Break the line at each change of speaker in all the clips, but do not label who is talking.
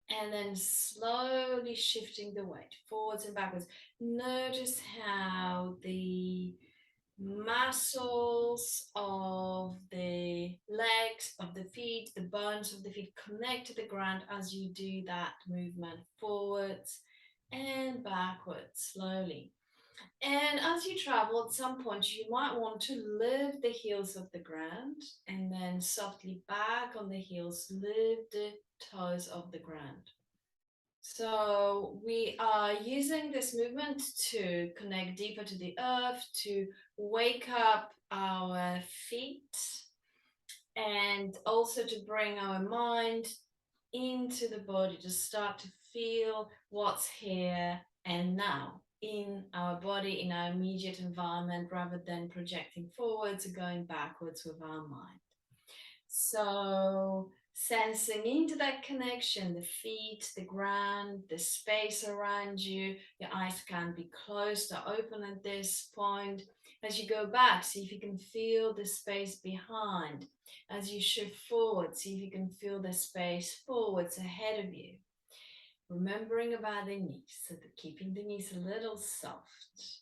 And then slowly shifting the weight forwards and backwards. Notice how the muscles of the legs, of the feet, the bones of the feet connect to the ground as you do that movement forwards and backwards slowly. And as you travel, at some point, you might want to lift the heels of the ground and then softly back on the heels, lift the toes of the ground. So we are using this movement to connect deeper to the earth, to wake up our feet, and also to bring our mind into the body, to start to feel what's here and now in our body, in our immediate environment, rather than projecting forwards or going backwards with our mind. So, sensing into that connection, the feet, the ground, the space around you. Your eyes can be closed or open at this point. As you go back, see if you can feel the space behind. As you shift forward, see if you can feel the space forwards ahead of you. Remembering about the knees, so that keeping the knees a little soft.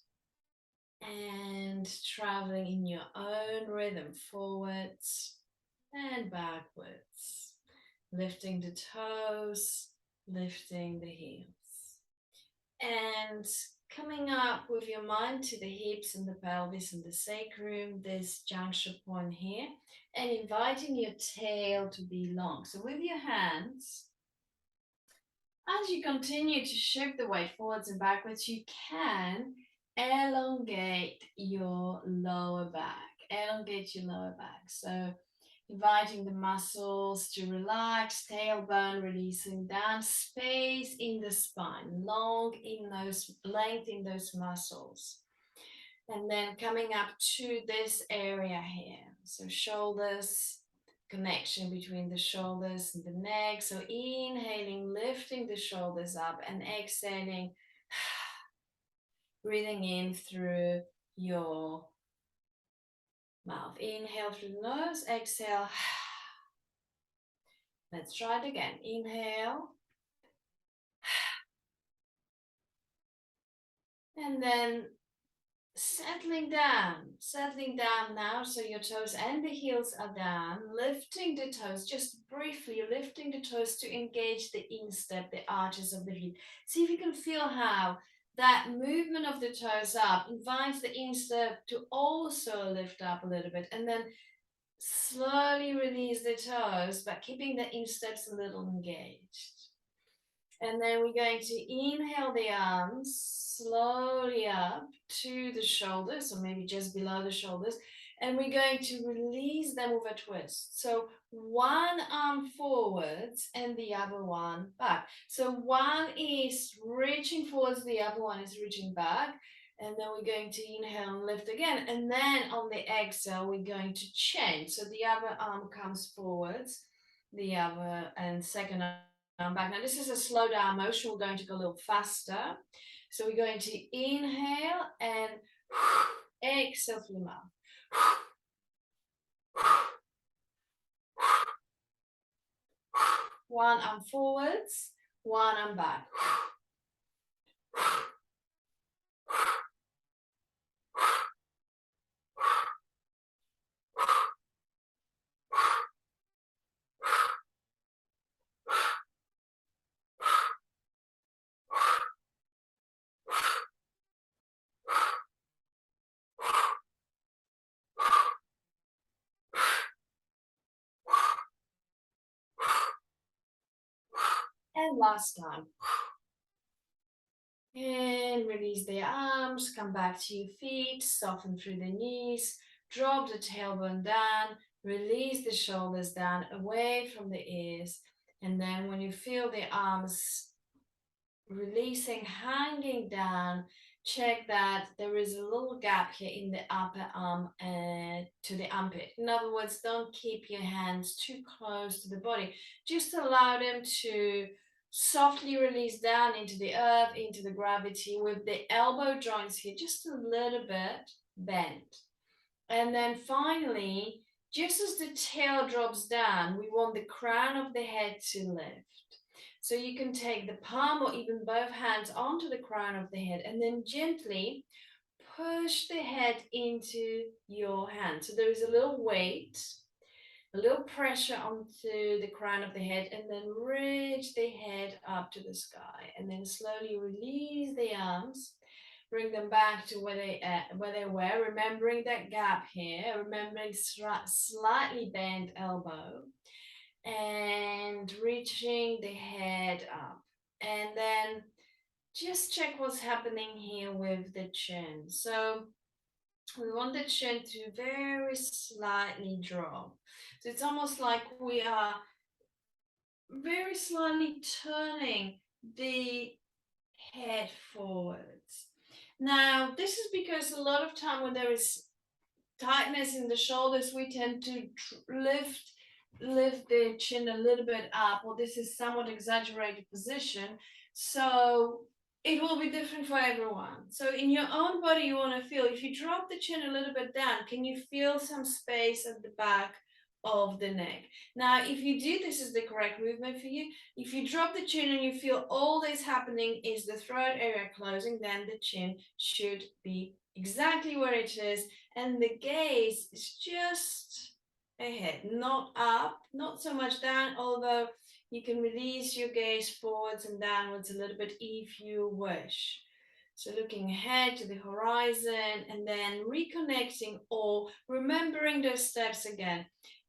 And traveling in your own rhythm forwards and backwards, lifting the toes, lifting the heels, and coming up with your mind to the hips and the pelvis and the sacrum, this juncture point here, and inviting your tail to be long. So with your hands, as you continue to shift the weight forwards and backwards, you can elongate your lower back. Elongate your lower back. So inviting the muscles to relax, tailbone releasing down, space in the spine, length in those muscles. And then coming up to this area here. So shoulders, connection between the shoulders and the neck. So inhaling, lifting the shoulders up, and exhaling, breathing in through your mouth. Inhale through the nose, exhale. Let's try it again. Inhale. And then settling down now, so your toes and the heels are down, lifting the toes, just briefly lifting the toes to engage the instep, the arches of the feet. See if you can feel how that movement of the toes up invites the instep to also lift up a little bit, and then slowly release the toes, but keeping the insteps a little engaged. And then we're going to inhale the arms slowly up to the shoulders, or maybe just below the shoulders. And we're going to release them with a twist. So one arm forwards and the other one back. So one is reaching forwards, the other one is reaching back. And then we're going to inhale and lift again. And then on the exhale, we're going to change. So the other arm comes forwards, the other and second arm back. Now this is a slow down motion. We're going to go a little faster. So we're going to inhale and exhale through the mouth. One arm forwards, one arm back. And last time. And release the arms, come back to your feet, soften through the knees, drop the tailbone down, release the shoulders down, away from the ears. And then when you feel the arms releasing, hanging down, check that there is a little gap here in the upper arm to the armpit. In other words, don't keep your hands too close to the body. Just allow them to softly release down into the earth, into the gravity, with the elbow joints here just a little bit bent. And then finally, just as the tail drops down, we want the crown of the head to lift. So you can take the palm or even both hands onto the crown of the head and then gently push the head into your hand. So there is a little weight, a little pressure onto the crown of the head, and then reach the head up to the sky. And then slowly release the arms, bring them back to where they were, remembering that gap here, remembering slightly bent elbow, and reaching the head up. And then just check what's happening here with the chin. So we want the chin to very slightly drop. So it's almost like we are very slightly turning the head forwards. Now, this is because a lot of time when there is tightness in the shoulders, we tend to lift the chin a little bit up, or this is somewhat exaggerated position. So it will be different for everyone. So in your own body, you want to feel, if you drop the chin a little bit down, can you feel some space at the back of the neck? Now, if you do, this is the correct movement for you. If you drop the chin and you feel all this happening is the throat area closing, then the chin should be exactly where it is, and the gaze is just ahead, not up, not so much down, although you can release your gaze forwards and downwards a little bit if you wish. So looking ahead to the horizon and then reconnecting or remembering those steps again.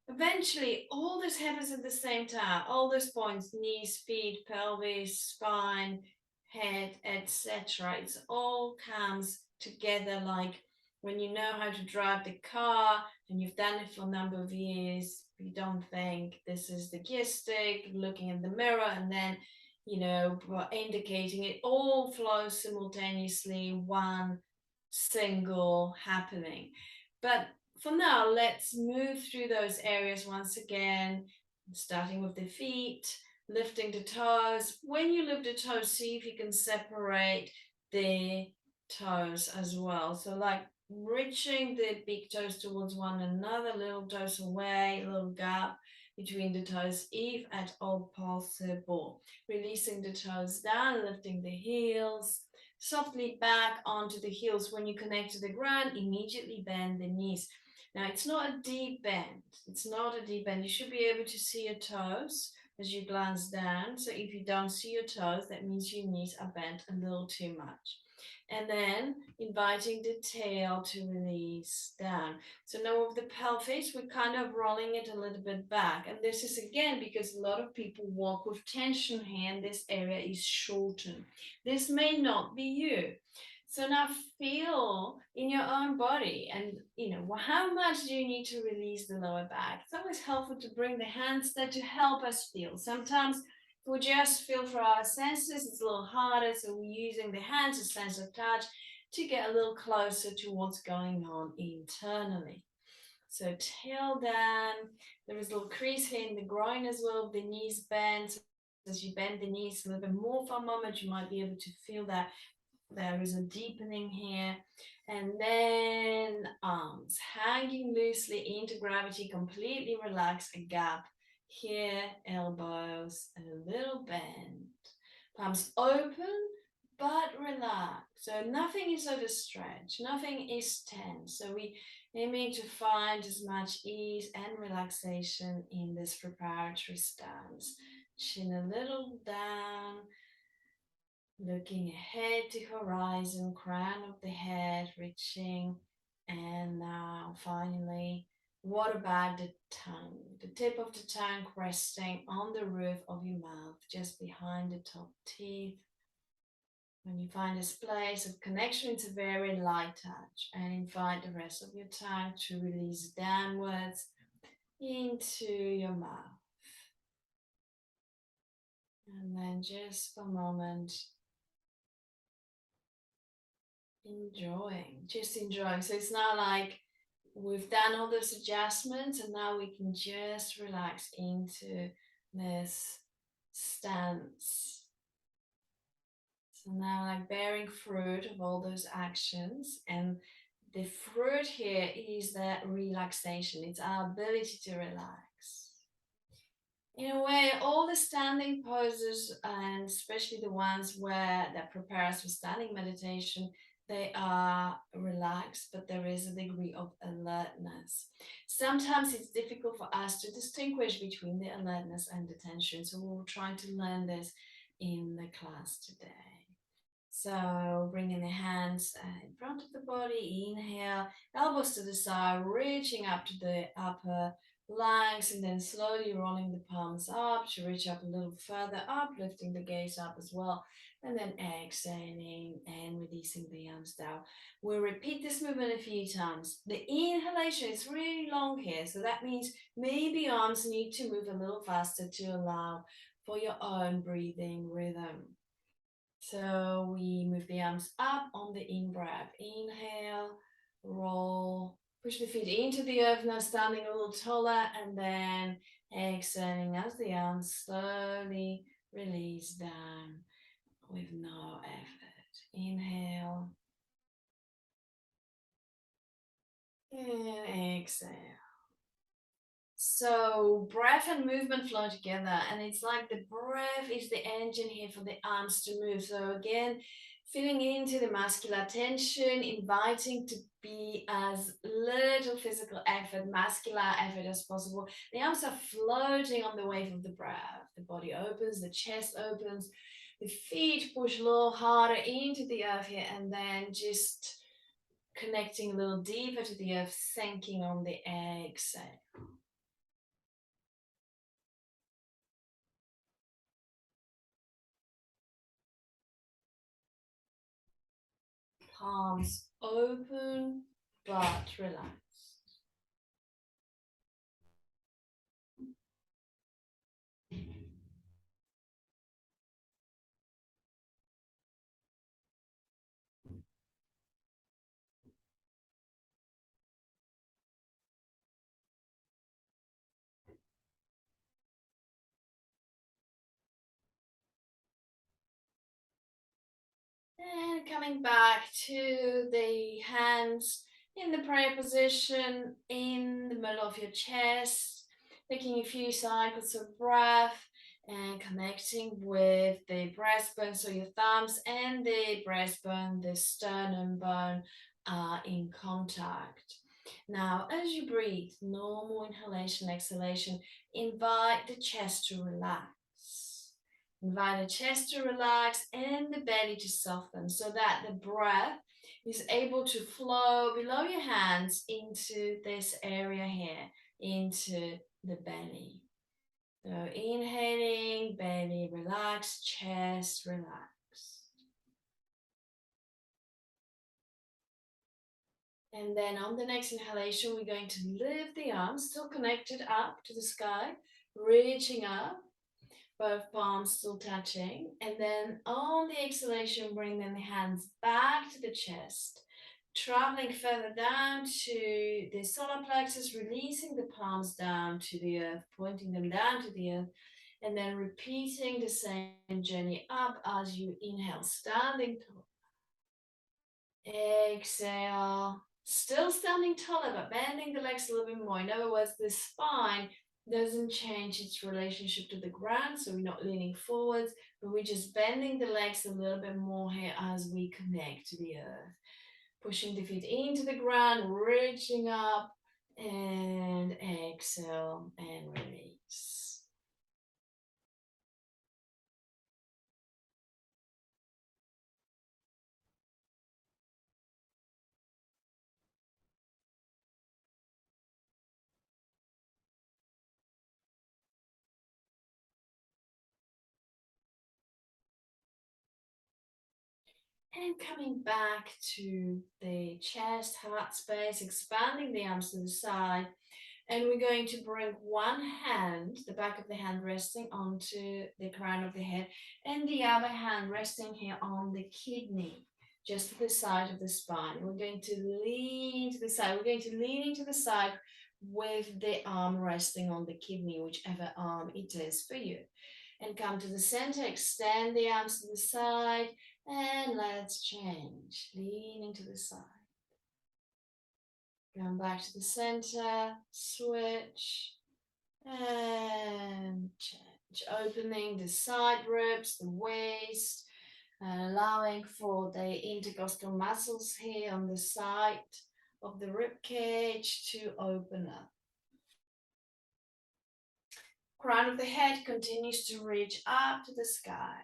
Eventually, all this happens at the same time. All those points, knees, feet, pelvis, spine, head, etc. It all comes together like when you know how to drive the car and you've done it for a number of years. You don't think this is the gear stick, looking in the mirror, and then indicating it all flows simultaneously, one single happening. But for now, let's move through those areas once again, starting with the feet, lifting the toes. When you lift the toes, see if you can separate the toes as well. So like reaching the big toes towards one another, little toes away, a little gap between the toes if at all possible. Releasing the toes down, lifting the heels, softly back onto the heels. When you connect to the ground, immediately bend the knees. Now, it's not a deep bend. It's not a deep bend. You should be able to see your toes as you glance down. So if you don't see your toes, that means your knees are bent a little too much. And then inviting the tail to release down. So now with the pelvis, we're kind of rolling it a little bit back. And this is again because a lot of people walk with tension here and this area is shortened. This may not be you. So now feel in your own body and, how much do you need to release the lower back? It's always helpful to bring the hands there to help us feel. Sometimes we just feel for our senses, it's a little harder, so we're using the hands, a sense of touch, to get a little closer to what's going on internally. So tail down, there is a little crease here in the groin as well, the knees bend. So as you bend the knees a little bit more for a moment, you might be able to feel that there is a deepening here. And then arms hanging loosely into gravity, completely relax, a gap here, elbows, a little bend. Palms open, but relax. So nothing is overstretched, nothing is tense. So we aiming to find as much ease and relaxation in this preparatory stance. Chin a little down, looking ahead to horizon, crown of the head reaching, and now finally, what about the tongue? The tip of the tongue resting on the roof of your mouth, just behind the top teeth. When you find this place of connection, it's a very light touch, and invite the rest of your tongue to release downwards into your mouth. And then just for a moment, just enjoying. So it's not like we've done all those adjustments and now we can just relax into this stance. So now like bearing fruit of all those actions, and the fruit here is that relaxation. It's our ability to relax. In a way, all the standing poses, and especially the ones where that prepare us for standing meditation, they are relaxed, but there is a degree of alertness. Sometimes it's difficult for us to distinguish between the alertness and the tension, so we'll try to learn this in the class today. So bringing the hands in front of the body, inhale, elbows to the side, reaching up to the upper lungs, and then slowly rolling the palms up to reach up a little further up, lifting the gaze up as well, and then exhaling and releasing the arms down. We'll repeat this movement a few times. The inhalation is really long here, so that means maybe arms need to move a little faster to allow for your own breathing rhythm. So we move the arms up on the in breath. Inhale, roll, push the feet into the earth, now standing a little taller, and then exhaling as the arms slowly release down with no effort. Inhale and exhale. So breath and movement flow together, and it's like the breath is the engine here for the arms to move. So again, feeling into the muscular tension, inviting to be as little physical effort, muscular effort as possible. The arms are floating on the wave of the breath. The body opens, the chest opens, the feet push a little harder into the earth here, and then just connecting a little deeper to the earth, sinking on the exhale. Palms open but relaxed. And coming back to the hands in the prayer position in the middle of your chest, taking a few cycles of breath and connecting with the breastbone. So your thumbs and the breastbone, the sternum bone are in contact. Now, as you breathe, normal inhalation, exhalation, invite the chest to relax. Invite the chest to relax and the belly to soften so that the breath is able to flow below your hands into this area here, into the belly. So inhaling, belly relax, chest relax. And then on the next inhalation, we're going to lift the arms, still connected up to the sky, reaching up, both palms still touching. And then on the exhalation, bring then the hands back to the chest, traveling further down to the solar plexus, releasing the palms down to the earth, pointing them down to the earth, and then repeating the same journey up as you inhale, standing tall. Exhale, still standing taller, but bending the legs a little bit more. In other words, the spine doesn't change its relationship to the ground, so we're not leaning forwards, but we're just bending the legs a little bit more here as we connect to the earth. Pushing the feet into the ground, reaching up, and exhale and release. And coming back to the chest, heart space, expanding the arms to the side. And we're going to bring one hand, the back of the hand resting onto the crown of the head, and the other hand resting here on the kidney, just to the side of the spine. We're going to lean to the side. We're going to lean into the side with the arm resting on the kidney, whichever arm it is for you. And come to the center, extend the arms to the side, and let's change, leaning to the side. Going back to the center, switch, And change, opening the side ribs, the waist, allowing for the intercostal muscles here on the side of the rib cage to open up. Crown of the head continues to reach up to the sky.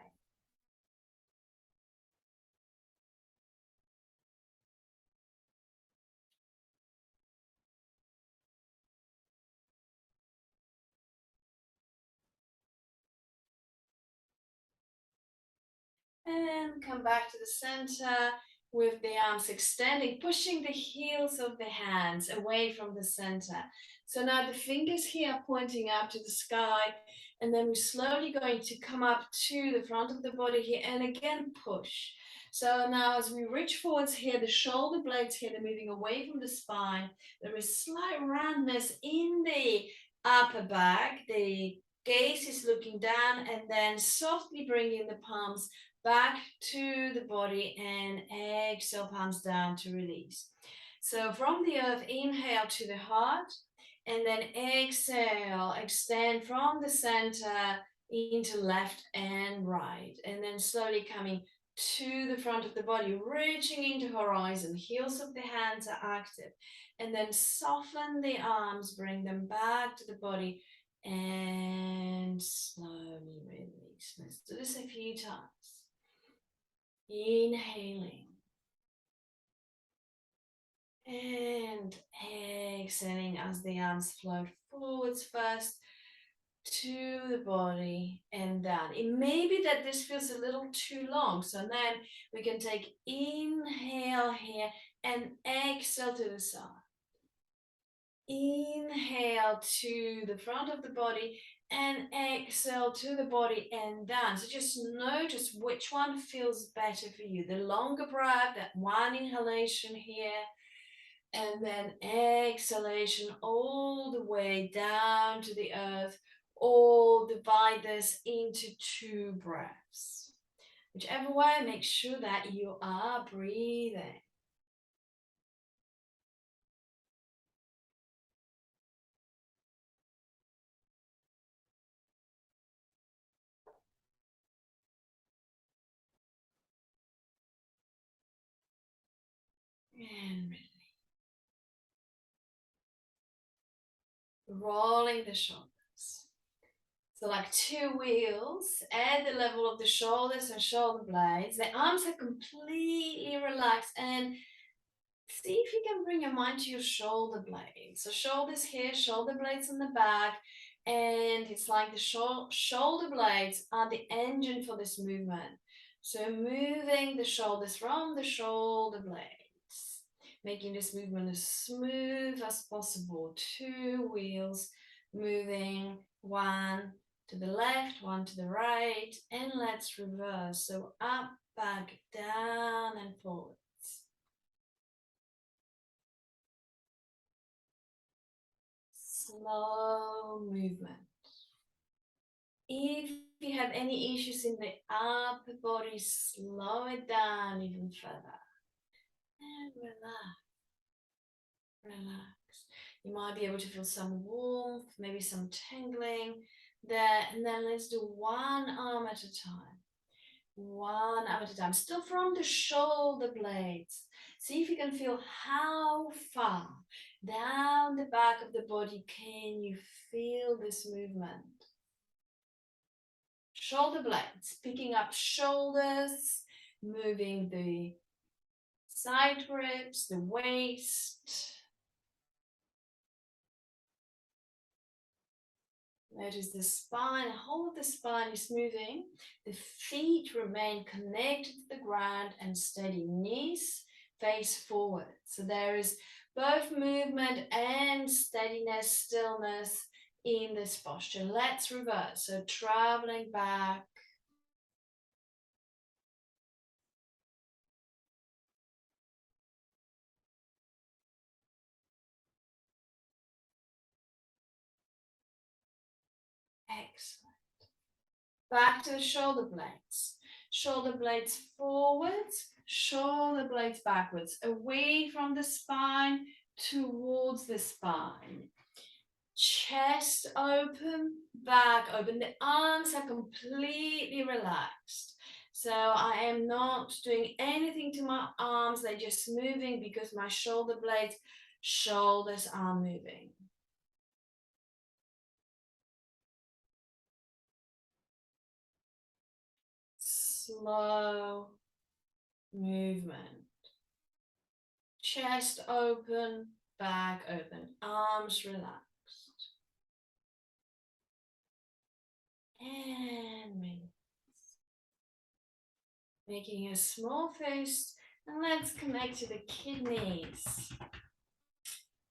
And come back to the center with the arms extending, pushing the heels of the hands away from the center. So now the fingers here are pointing up to the sky, and then we're slowly going to come up to the front of the body here and again push. So now as we reach forwards here, the shoulder blades here, they're moving away from the spine. There is slight roundness in the upper back. The gaze is looking down, and then softly bringing the palms back to the body and exhale, palms down to release. So from the earth, inhale to the heart, and then exhale, extend from the center into left and right, and then slowly coming to the front of the body, reaching into horizon, heels of the hands are active, and then soften the arms, bring them back to the body, and slowly release. Let's do this a few times. Inhaling and exhaling as the arms float forwards first to the body and down. It may be that this feels a little too long, so then we can take inhale here and exhale to the side. Inhale to the front of the body and exhale to the body and down. So just notice which one feels better for you. The longer breath, that one inhalation here, and then exhalation all the way down to the earth, or divide this into 2 breaths. Whichever way, make sure that you are breathing. And release. Rolling the shoulders. So like 2 wheels at the level of the shoulders and shoulder blades. The arms are completely relaxed, and see if you can bring your mind to your shoulder blades. So shoulders here, shoulder blades in the back, and it's like the shoulder blades are the engine for this movement. So moving the shoulders from the shoulder blades, making this movement as smooth as possible. 2 wheels moving, 1 to the left, 1 to the right, and let's reverse. So up, back, down, and forward. Slow movement. If you have any issues in the upper body, slow it down even further. And relax. Relax. You might be able to feel some warmth, maybe some tingling there. And then let's do 1 arm at a time. 1 arm at a time. Still from the shoulder blades. See if you can feel how far down the back of the body can you feel this movement. Shoulder blades, picking up shoulders, moving the side ribs, the waist. Notice the spine, the whole of the spine is moving. The feet remain connected to the ground and steady. Knees face forward. So there is both movement and steadiness, stillness in this posture. Let's reverse. So traveling back. Excellent. Back to the shoulder blades. Shoulder blades forwards, shoulder blades backwards, away from the spine, towards the spine. chest open, back open. The arms are completely relaxed. So I am not doing anything to my arms. They're just moving because my shoulder blades, shoulders are moving. Slow movement. Chest open, back open, arms relaxed. And release. Making a small fist, and let's connect to the kidneys.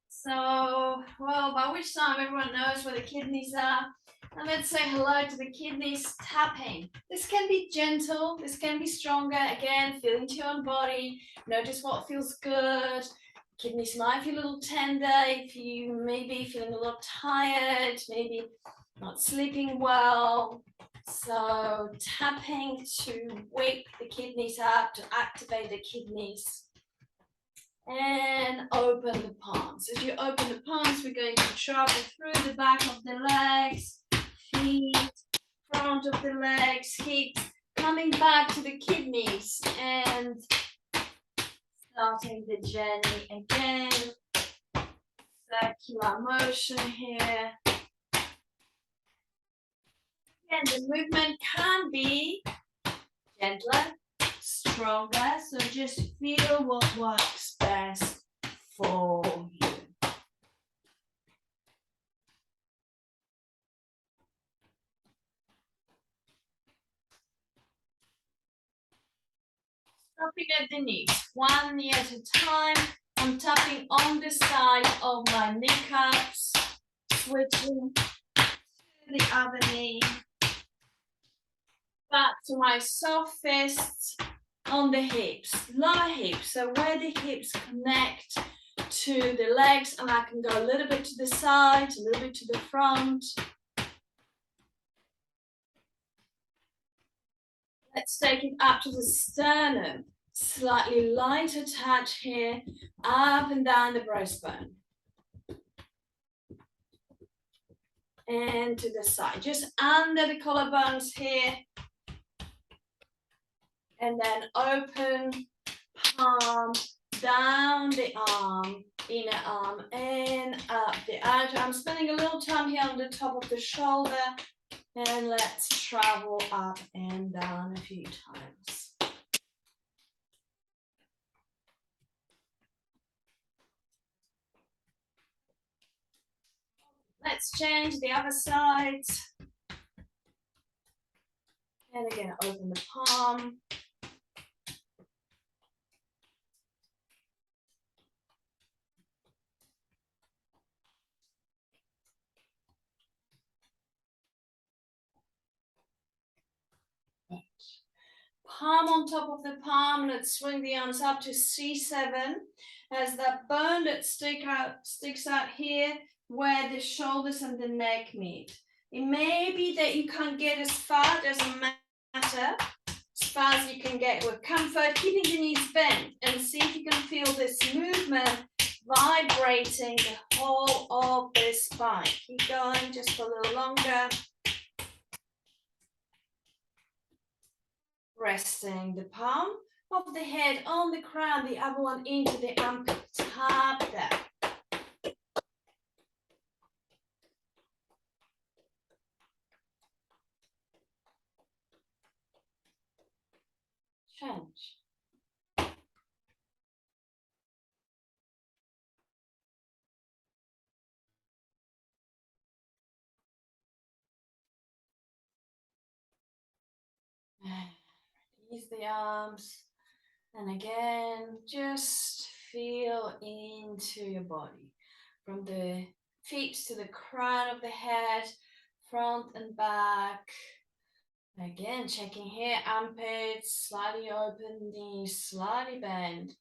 So, well, by which time everyone knows where the kidneys are. And let's say hello to the kidneys, tapping. This can be gentle, this can be stronger. Again, feel into your own body. Notice what feels good. Kidneys might feel a little tender if you may be feeling a little tired, maybe not sleeping well. So tapping to wake the kidneys up, to activate the kidneys. And open the palms. As you open the palms, we're going to travel through the back of the legs, feet, front of the legs, hips, coming back to the kidneys and starting the journey again. Circular motion here. And the movement can be gentler, stronger, so just feel what works best for you. Tapping at the knees, one knee at a time. I'm tapping on the side of my kneecaps, switching to the other knee. Back to my soft fists on the hips, lower hips, so where the hips connect to the legs, and I can go a little bit to the side, a little bit to the front. Let's take it up to the sternum. Slightly lighter touch here, up and down the breastbone. And to the side, just under the collarbones here. And then open, palm, down the arm, inner arm, and up the outer. I'm spending a little time here on the top of the shoulder. And let's travel up and down a few times. Let's change the other side. And again, open the palm. Palm on top of the palm. Let's swing the arms up to C7 as that bone that sticks out here where the shoulders and the neck meet. It may be that you can't get as far, doesn't matter. As far as you can get with comfort, keeping the knees bent, and see if you can feel this movement vibrating the whole of the spine. Keep going just for a little longer. Resting the palm of the head on the crown, the other one into the armpit. Tap that. Change. Release the arms. And again, just feel into your body. From the feet to the crown of the head, front and back. Again, checking here, armpits, slightly open, knees slightly bent.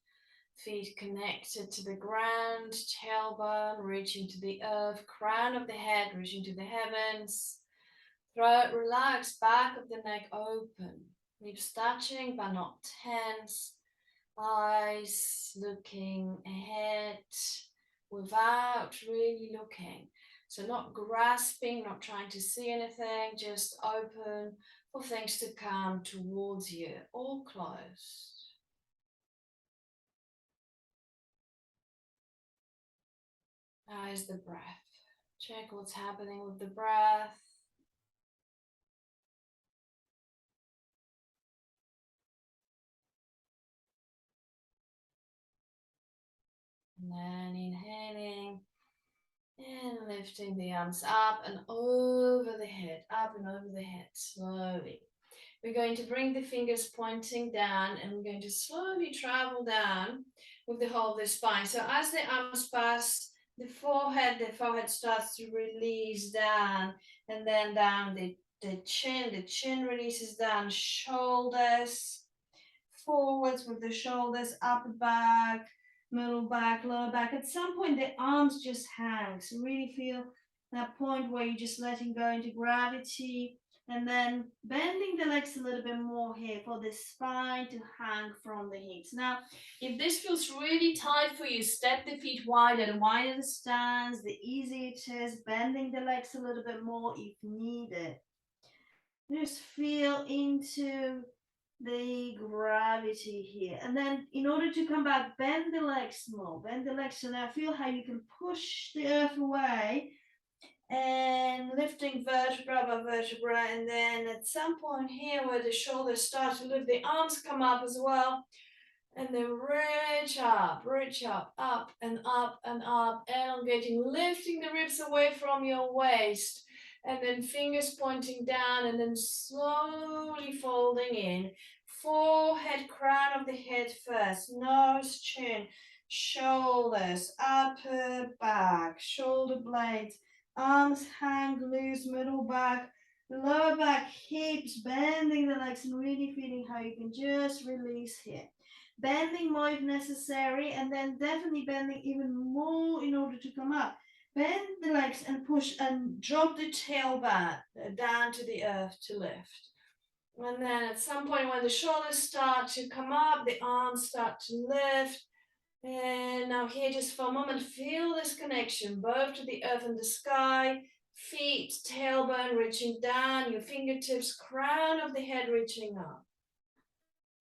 Feet connected to the ground, tailbone reaching to the earth, crown of the head reaching to the heavens. Throat relaxed, back of the neck open. Lips touching but not tense. Eyes looking ahead without really looking. So not grasping, not trying to see anything, just open for things to come towards you, all closed. How is the breath? Check what's happening with the breath. And then inhaling and lifting the arms up and over the head, up and over the head, slowly. We're going to bring the fingers pointing down and we're going to slowly travel down with the whole of the spine. So as the arms pass the forehead starts to release down and then down the chin releases down, shoulders forwards with the shoulders, upper back, middle back, lower back. At some point, the arms just hang. So really feel that point where you're just letting go into gravity and then bending the legs a little bit more here for the spine to hang from the hips. Now, if this feels really tight for you, step the feet wider. The wider the stance, the easier it is, bending the legs a little bit more if needed. Just feel into the gravity here. And then in order to come back, bend the legs more, bend the legs. So now feel how you can push the earth away and lifting vertebra by vertebra. And then at some point here where the shoulders start to lift, the arms come up as well. And then reach up, up and up and up, elongating, lifting the ribs away from your waist. And then fingers pointing down and then slowly folding in. Forehead, crown of the head first, nose, chin, shoulders, upper back, shoulder blades, arms hang loose, middle back, lower back, hips, bending the legs and really feeling how you can just release here. Bending more if necessary, and then definitely bending even more in order to come up. Bend the legs and push and drop the tailbone down to the earth to lift. And then at some point when the shoulders start to come up, the arms start to lift. And now here just for a moment, feel this connection, both to the earth and the sky, feet, tailbone reaching down, your fingertips, crown of the head reaching up.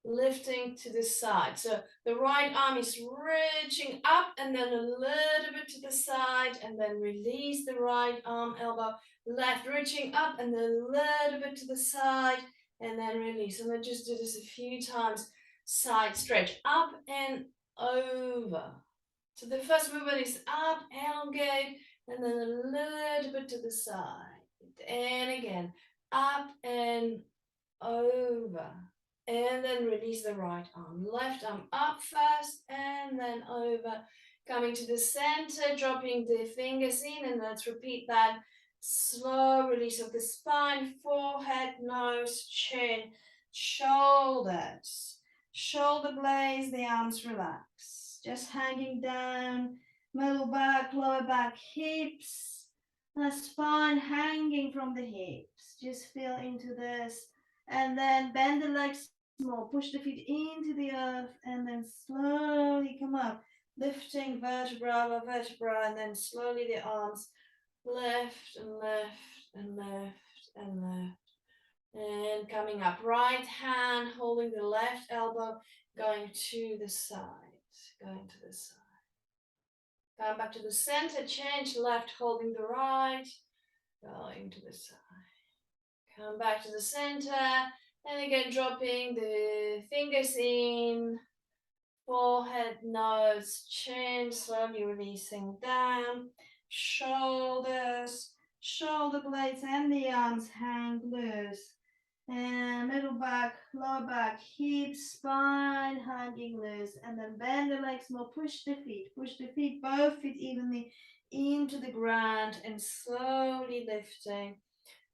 Lifting to the side. So the right arm is reaching up and then a little bit to the side and then release the right arm, elbow, left reaching up and then a little bit to the side and then release. And then just do this a few times. Side stretch, up and over. So the first movement is up, elongate, and then a little bit to the side. And again, up and over. And then release the right arm. Left arm up first and then over. Coming to the center, dropping the fingers in, and let's repeat that. Slow release of the spine, forehead, nose, chin, shoulders. Shoulder blades, the arms relax. Just hanging down, middle back, lower back, hips. The spine hanging from the hips. Just feel into this. And then bend the legs more. Push the feet into the earth and then slowly come up. Lifting vertebra by vertebra and then slowly the arms left and left and left and left. And coming up, right hand holding the left elbow, going to the side, going to the side. Come back to the center, change left, holding the right, going to the side. Come back to the center, and again dropping the fingers in, forehead, nose, chin, slowly releasing down, shoulders, shoulder blades and the arms hang loose. And middle back, lower back, hips, spine hanging loose. And then bend the legs more, push the feet, both feet evenly into the ground and slowly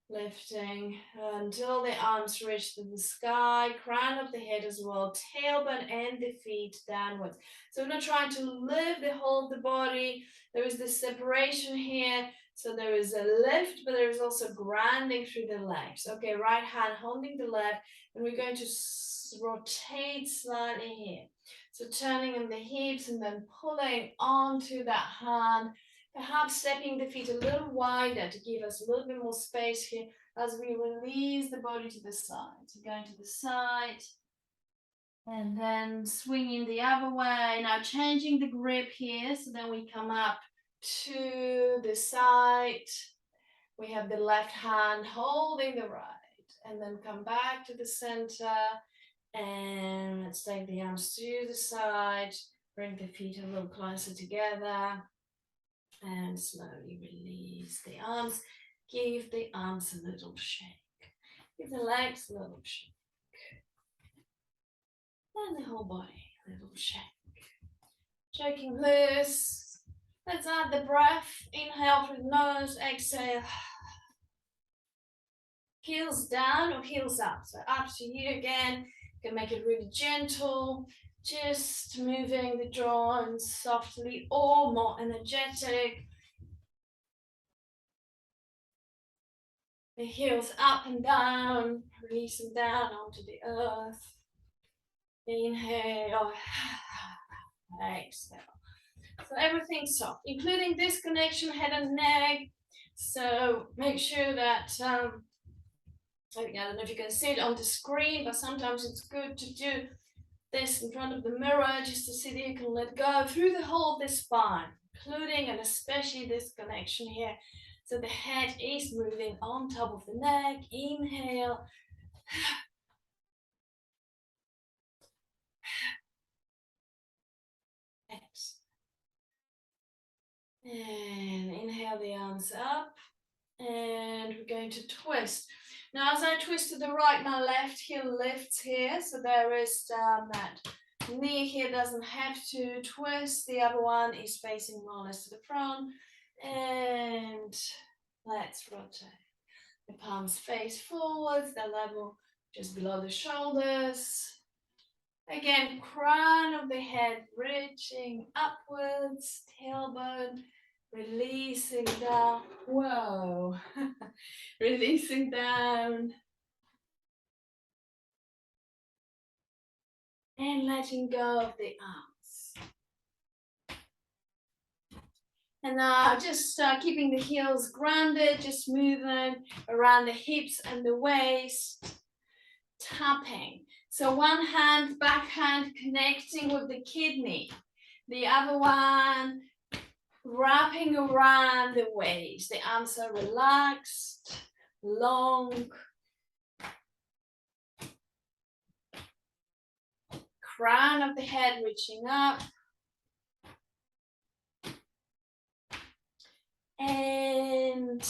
lifting until the arms reach to the sky, crown of the head as well, tailbone and the feet downwards. So we're not trying to lift the whole of the body. There is this separation here. So there is a lift, but there is also grounding through the legs. Okay, right hand holding the left, and we're going to rotate slightly here. So turning in the hips and then pulling onto that hand, Perhaps stepping the feet a little wider to give us a little bit more space here as we release the body to the side. So going to the side and then swinging the other way. Now changing the grip here. So then we come up to the side. We have the left hand holding the right and then come back to the center. And let's take the arms to the side. Bring the feet a little closer together. And slowly release the arms. Give the arms a little shake. Give the legs a little shake. And the whole body a little shake. Shaking loose. Let's add the breath. Inhale through the nose. Exhale. Heels down or heels up. So up to you again. You can make it really gentle. Just moving the joints softly or more energetic. The heels up and down, releasing down onto the earth. Inhale, exhale. So everything's soft, including this connection, head and neck. So make sure that, I don't know if you can see it on the screen, but sometimes it's good to do this in front of the mirror just to see that you can let go through the whole of the spine, including and especially this connection here. So the head is moving on top of the neck. Inhale. Exhale. And inhale the arms up. And we're going to twist. Now as I twist to the right, my left heel lifts here. So there is that knee here doesn't have to twist. The other one is facing more or less to the front. And let's rotate. The palms face forwards, the level just below the shoulders. Again, crown of the head reaching upwards, tailbone releasing down. Whoa. Releasing down. And letting go of the arms. And now just keeping the heels grounded, just moving around the hips and the waist, tapping. So one hand, back hand connecting with the kidney. The other one wrapping around the waist. The arms are relaxed, long. Crown of the head reaching up. And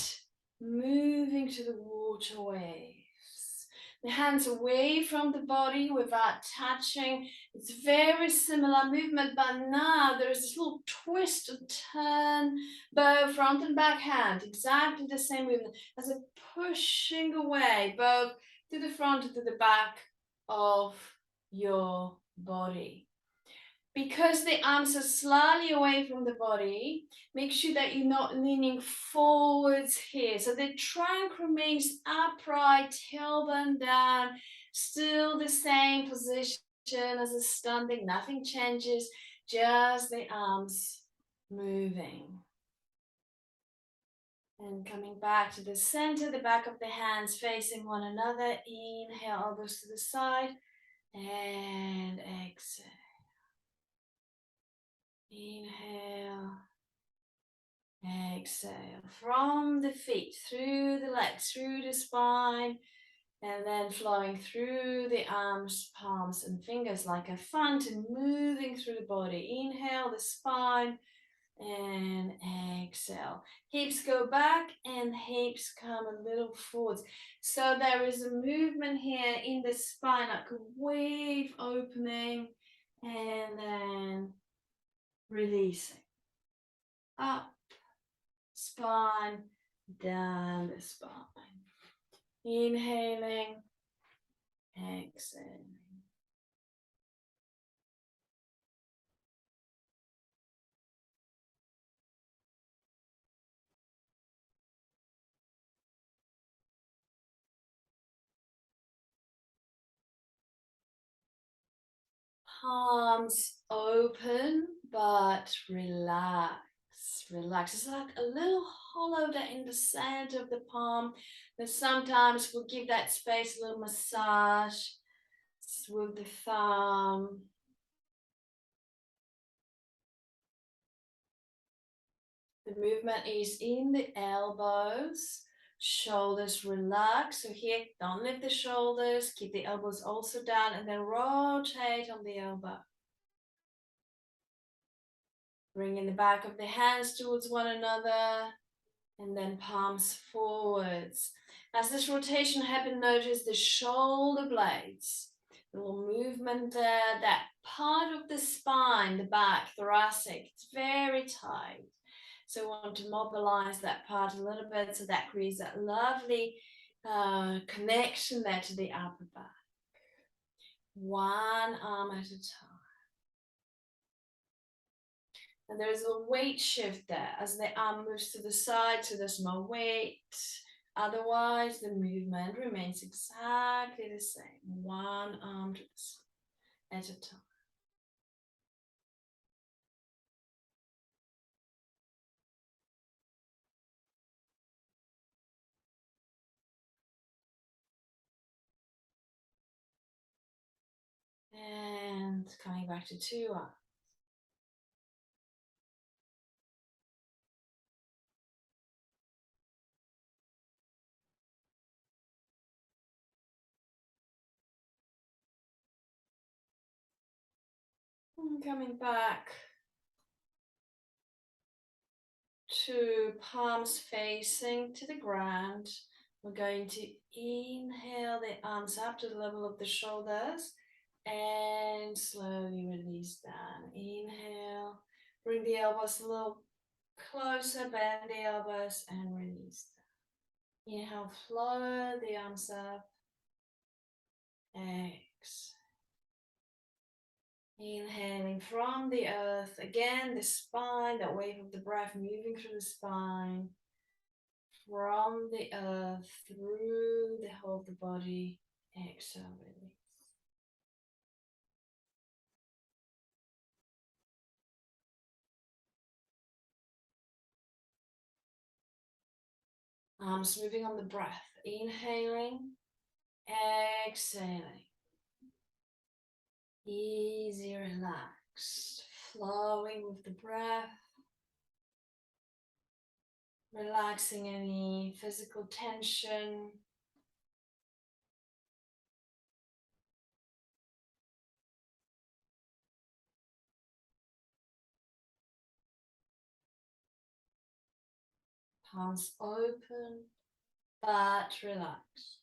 moving to the water waves. The hands away from the body without touching. It's very similar movement, but now there's this little twist and turn, both front and back hand, exactly the same movement as a pushing away, both to the front and to the back of your body. Because the arms are slightly away from the body, make sure that you're not leaning forwards here. So the trunk remains upright, tailbone down, still the same position as a standing, nothing changes, just the arms moving. And coming back to the center, the back of the hands facing one another. Inhale, elbows to the side, and exhale. Inhale, exhale, from the feet, through the legs, through the spine, and then flowing through the arms, palms, and fingers like a fountain, moving through the body. Inhale, the spine, and exhale. Hips go back and hips come a little forwards. So there is a movement here in the spine, like a wave opening, and then releasing. Up, spine, down the spine. Inhaling, exhaling. Palms open but relaxed. Relax. It's like a little hollow there in the center of the palm. Then sometimes we'll give that space a little massage with the thumb. The movement is in the elbows, shoulders relax. So here, don't lift the shoulders, keep the elbows also down, and then rotate on the elbow. Bringing the back of the hands towards one another, and then palms forwards. As this rotation happens, notice the shoulder blades. A little movement there, that part of the spine, the back, thoracic, it's very tight. So we want to mobilize that part a little bit so that creates that lovely connection there to the upper back. One arm at a time. And there's a weight shift there as the arm moves to the side, so there's more weight. Otherwise, the movement remains exactly the same. One arm to the side at a time. And coming back to two arms. And coming back to palms facing to the ground. We're going to inhale the arms up to the level of the shoulders and slowly release down. Inhale, bring the elbows a little closer, bend the elbows and release down. Inhale, flow the arms up. Exhale. Inhaling from the earth. Again, the spine, that wave of the breath moving through the spine. From the earth, through the whole of the body. Exhale, release. Arms moving on the breath. Inhaling, exhaling. Easy, relaxed, flowing with the breath. Relaxing any physical tension. Palms open, but relaxed.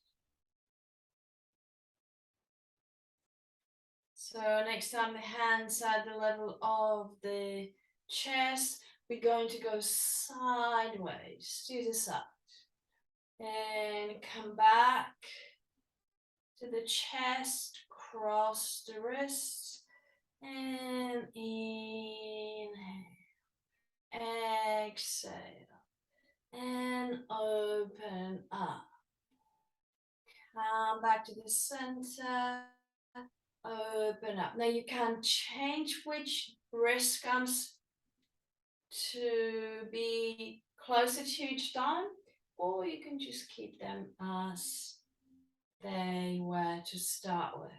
So next time the hands are at the level of the chest, we're going to go sideways to the side. And come back to the chest, cross the wrists, and inhale, exhale, and open up. Come back to the center, open up. Now you can change which wrist comes to be closer to each time, or you can just keep them as they were to start with.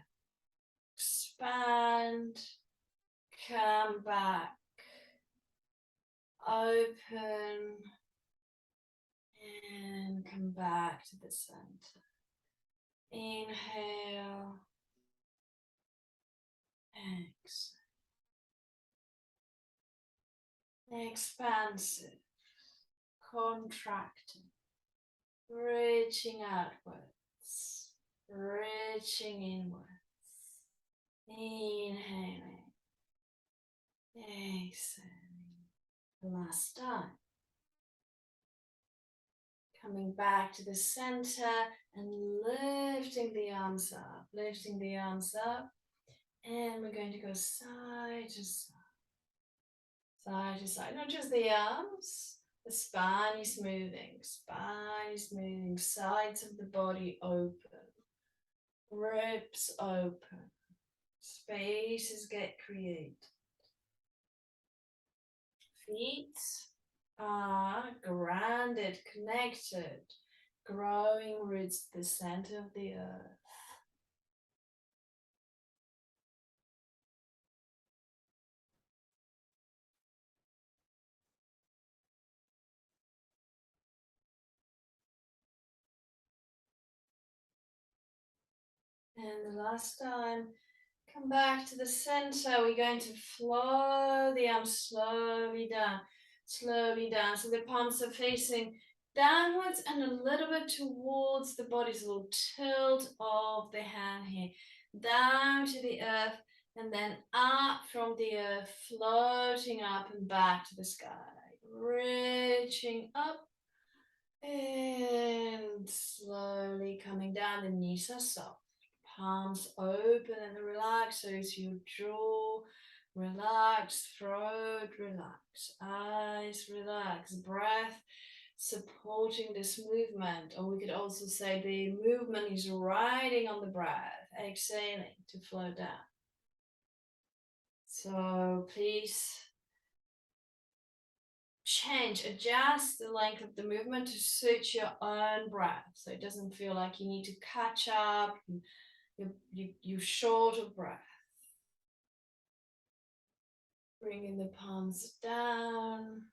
Expand, come back, open, and come back to the center. Inhale, exhale. Expansive, contracting, reaching outwards, reaching inwards. Inhaling, exhaling. Last time. Coming back to the center and lifting the arms up, lifting the arms up. And we're going to go side to side, side to side. Not just the arms, the spine is moving, sides of the body open, ribs open, spaces get created. feet are grounded, connected, growing roots to the center of the earth. And the last time, come back to the center. We're going to flow the arms slowly down, slowly down. So the palms are facing downwards and a little bit towards the body. So a little tilt of the hand here, down to the earth, and then up from the earth, floating up and back to the sky, reaching up and slowly coming down. The knees are soft. Palms open and relax. So as you jaw, relax, throat, relax, eyes, relax, breath supporting this movement. Or we could also say the movement is riding on the breath, exhaling to flow down. So please change, adjust the length of the movement to suit your own breath. So it doesn't feel like you need to catch up. You're short of breath. Bringing the palms down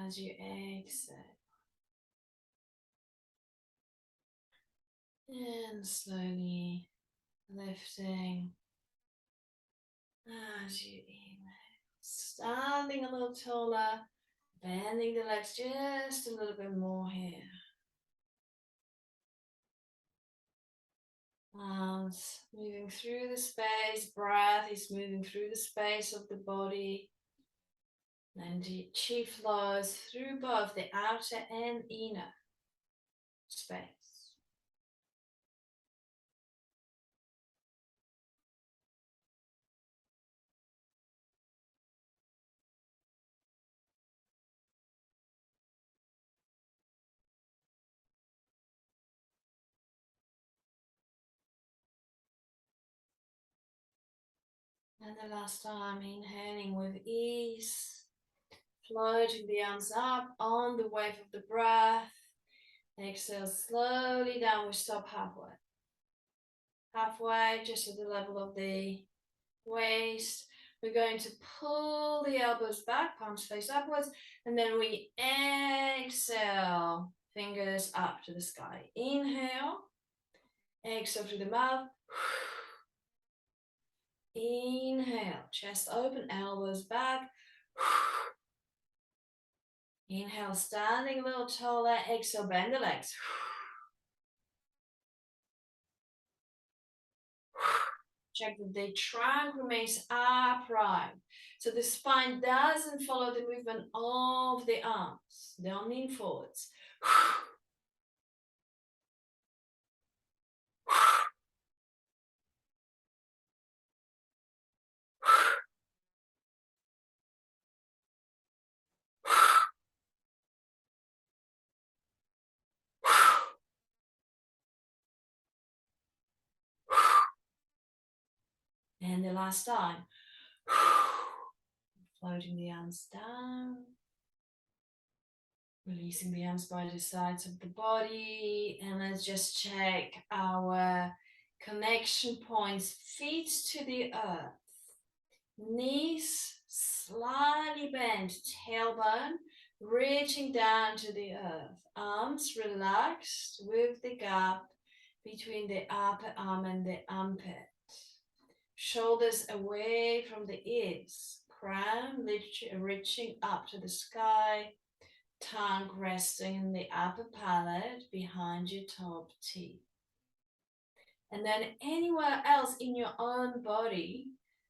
as you exhale. And slowly lifting as you inhale. Standing a little taller, bending the legs just a little bit more here. Arms moving through the space, breath is moving through the space of the body. And the chi flows through both the outer and inner space. And the last time, inhaling with ease, floating the arms up on the wave of the breath. Exhale slowly down, we stop halfway. Halfway, just at the level of the waist. We're going to pull the elbows back, palms face upwards, and then we exhale, fingers up to the sky. Inhale, exhale through the mouth. Inhale, chest open, elbows back. Inhale, standing a little taller. Exhale, bend the legs. Check that the trunk remains upright. So the spine doesn't follow the movement of the arms. Don't lean forwards. And the last time. Floating the arms down. Releasing the arms by the sides of the body. And let's just check our connection points. Feet to the earth. Knees slightly bent. Tailbone reaching down to the earth. Arms relaxed with the gap between the upper arm and the armpit. Shoulders away from the ears. Crown reaching up to the sky. Tongue resting in the upper palate behind your top teeth. And then anywhere else in your own body,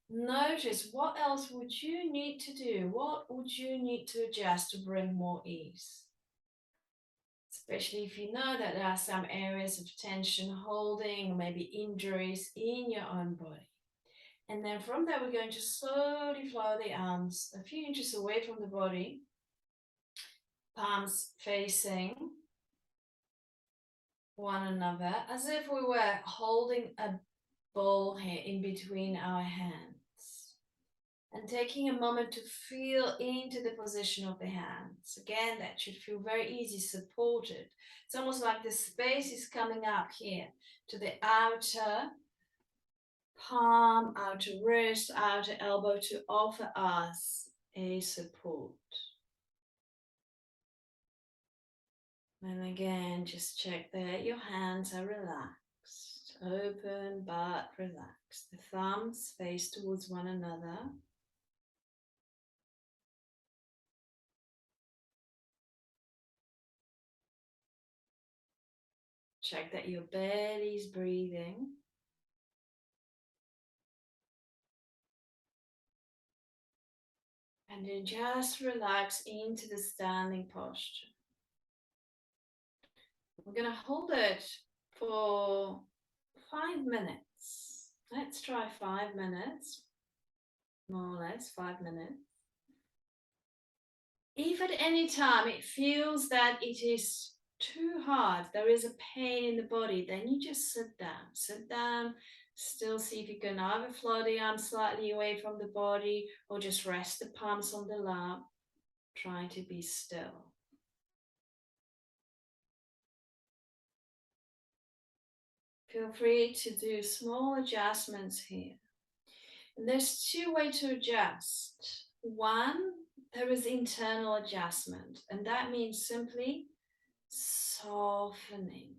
notice what else would you need to do? What would you need to adjust to bring more ease? Especially if you know that there are some areas of tension, holding, maybe injuries in your own body. And then from there, we're going to slowly flow the arms a few inches away from the body. Palms facing one another, as if we were holding a bowl here in between our hands. And taking a moment to feel into the position of the hands. Again, that should feel very easy, supported. It's almost like the space is coming up here to the outer palm, outer wrist, outer elbow to offer us a support. And again, just check that your hands are relaxed, open but relaxed. The thumbs face towards one another. Check that your belly is breathing. And then just relax into the standing posture. We're going to hold it for 5 minutes. Let's try 5 minutes, more or less 5 minutes. If at any time it feels that it is too hard, there is a pain in the body, then you just sit down. Sit down, still see if you can either float the arms slightly away from the body or just rest the palms on the lap. Try to be still. Feel free to do small adjustments here. And there's two ways to adjust. One, there is internal adjustment, and that means simply softening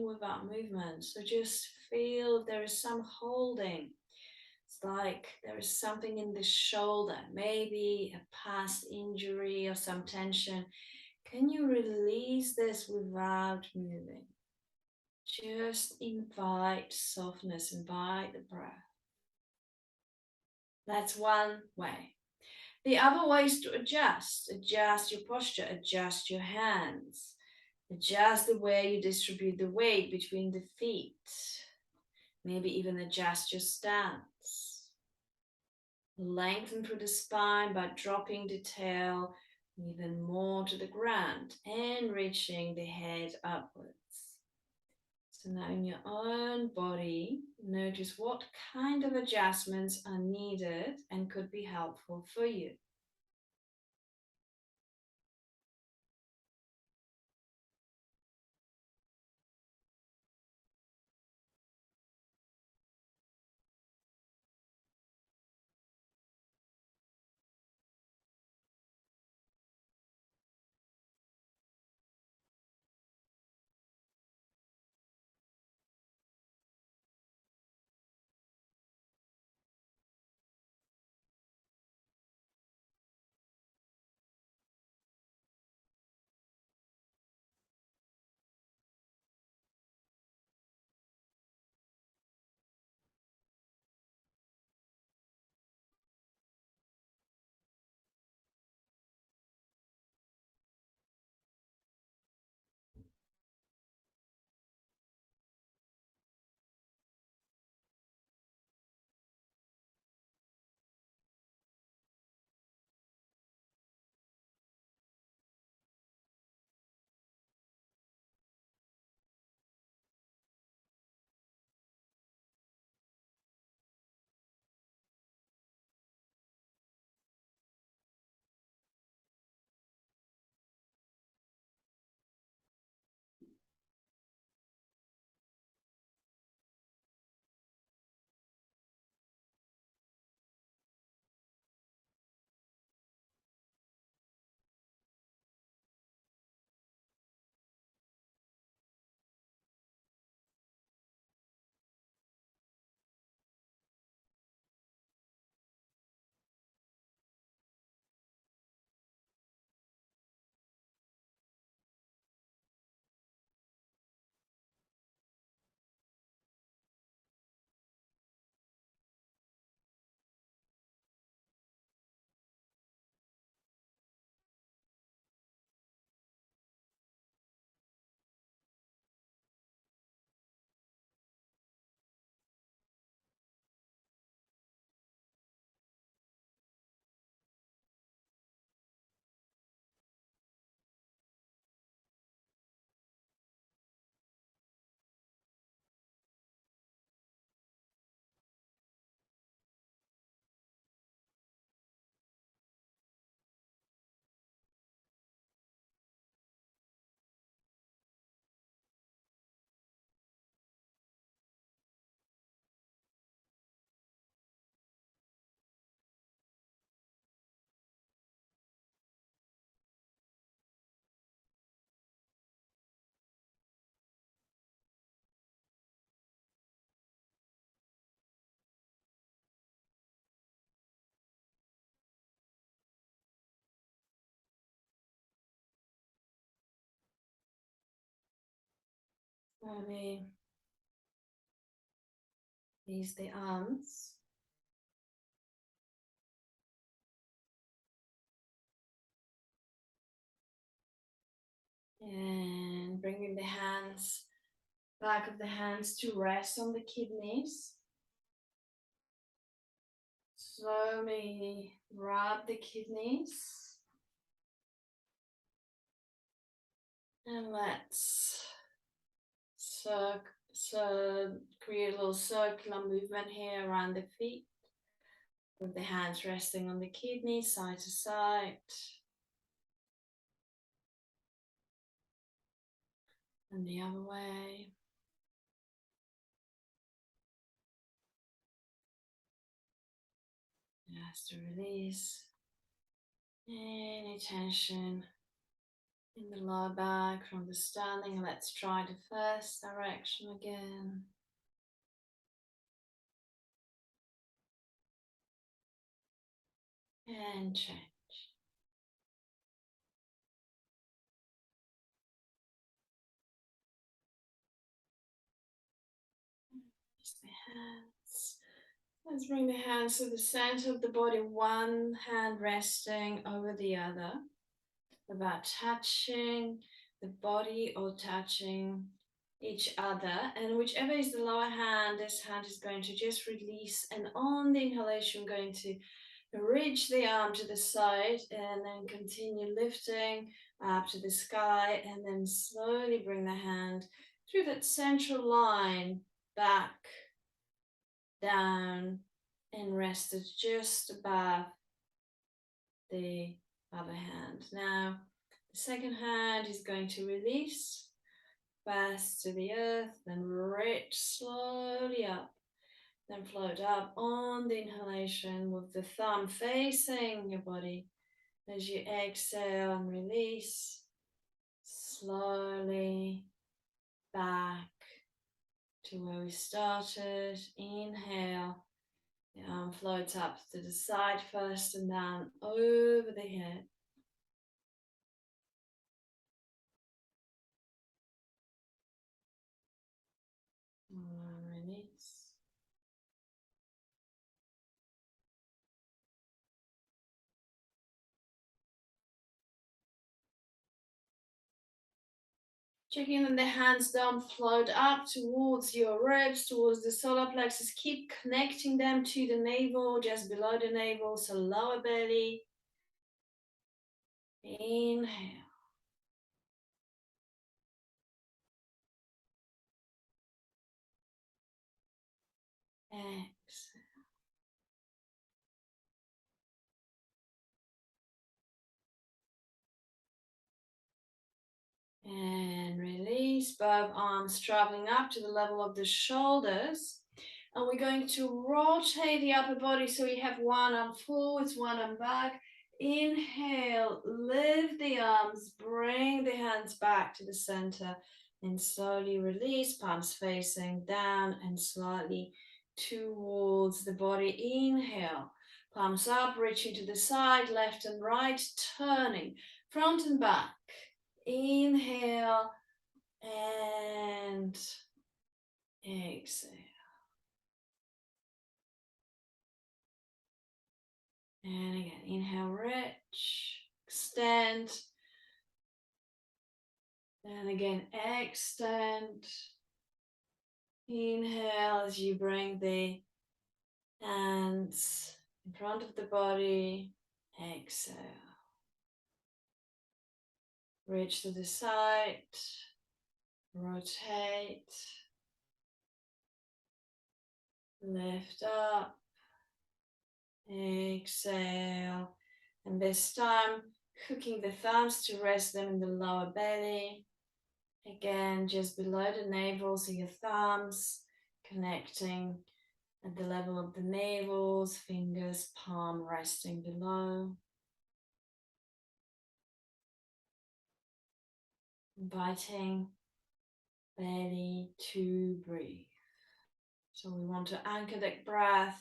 without movement. So just feel there is some holding. It's like there is something in the shoulder, maybe a past injury or some tension. Can you release this without moving? Just invite softness, invite the breath. That's one way. The other way is to adjust your posture, adjust your hands, adjust the way you distribute the weight between the feet, maybe even adjust your stance. Lengthen through the spine by dropping the tail even more to the ground and reaching the head upwards. So now in your own body, notice what kind of adjustments are needed and could be helpful for you. Slowly release the arms. And bringing the hands, back of the hands to rest on the kidneys. Slowly rub the kidneys. And let's create a little circular movement here around the feet. With the hands resting on the kidneys, side to side. And the other way. Just to release any tension in the lower back from the standing. Let's try the first direction again. And change. Release the hands. Let's bring the hands to the center of the body, one hand resting over the other, about touching the body or touching each other. And whichever is the lower hand, this hand is going to just release. And on the inhalation, we're going to reach the arm to the side and then continue lifting up to the sky, and then slowly bring the hand through that central line back, down, and rest it just above the other hand. Now, the second hand is going to release fast to the earth, then reach slowly up, then float up on the inhalation with the thumb facing your body. As you exhale and release, slowly back to where we started. Inhale, the arm floats up to the side first and down over the head. And release. Checking that the hands don't float up towards your ribs, towards the solar plexus. Keep connecting them to the navel, just below the navel, so lower belly. Inhale. Exhale. And release, both arms traveling up to the level of the shoulders. And we're going to rotate the upper body so you have one arm forwards, one arm back. Inhale, lift the arms, bring the hands back to the center, and slowly release, palms facing down and slightly towards the body. Inhale, palms up, reaching to the side, left and right, turning front and back. Inhale and exhale. And again, inhale, reach, extend. And again, extend. Inhale as you bring the hands in front of the body. Exhale. Reach to the side. Rotate. Lift up. Exhale. And this time, hooking the thumbs to rest them in the lower belly. Again, just below the navel, so your thumbs connecting at the level of the navels, fingers, palm resting below. Inviting belly to breathe. So we want to anchor the breath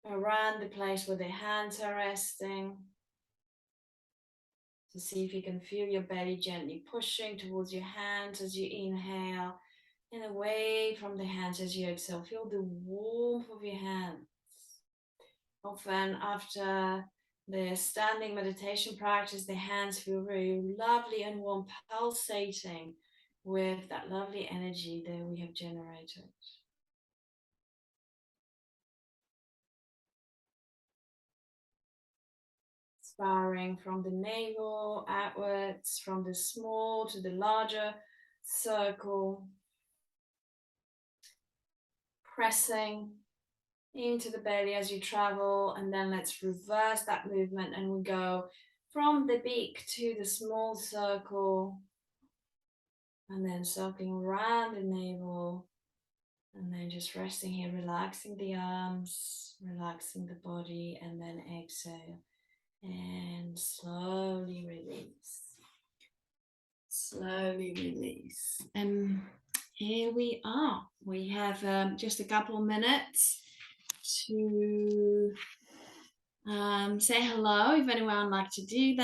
around the place where the hands are resting. So see if you can feel your belly gently pushing towards your hands as you inhale and away from the hands as you exhale. Feel the warmth of your hands. Often after the standing meditation practice, the hands feel very lovely and warm, pulsating with that lovely energy that we have generated. Spiraling from the navel outwards, from the small to the larger circle, pressing into the belly as you travel, and then let's reverse that movement and we go from the beak to the small circle, and then circling around the navel, and then just resting here, relaxing the arms, relaxing the body, and then exhale and slowly release. Slowly release. And here we are. We have just a couple of minutes to say hello if anyone would like to do that.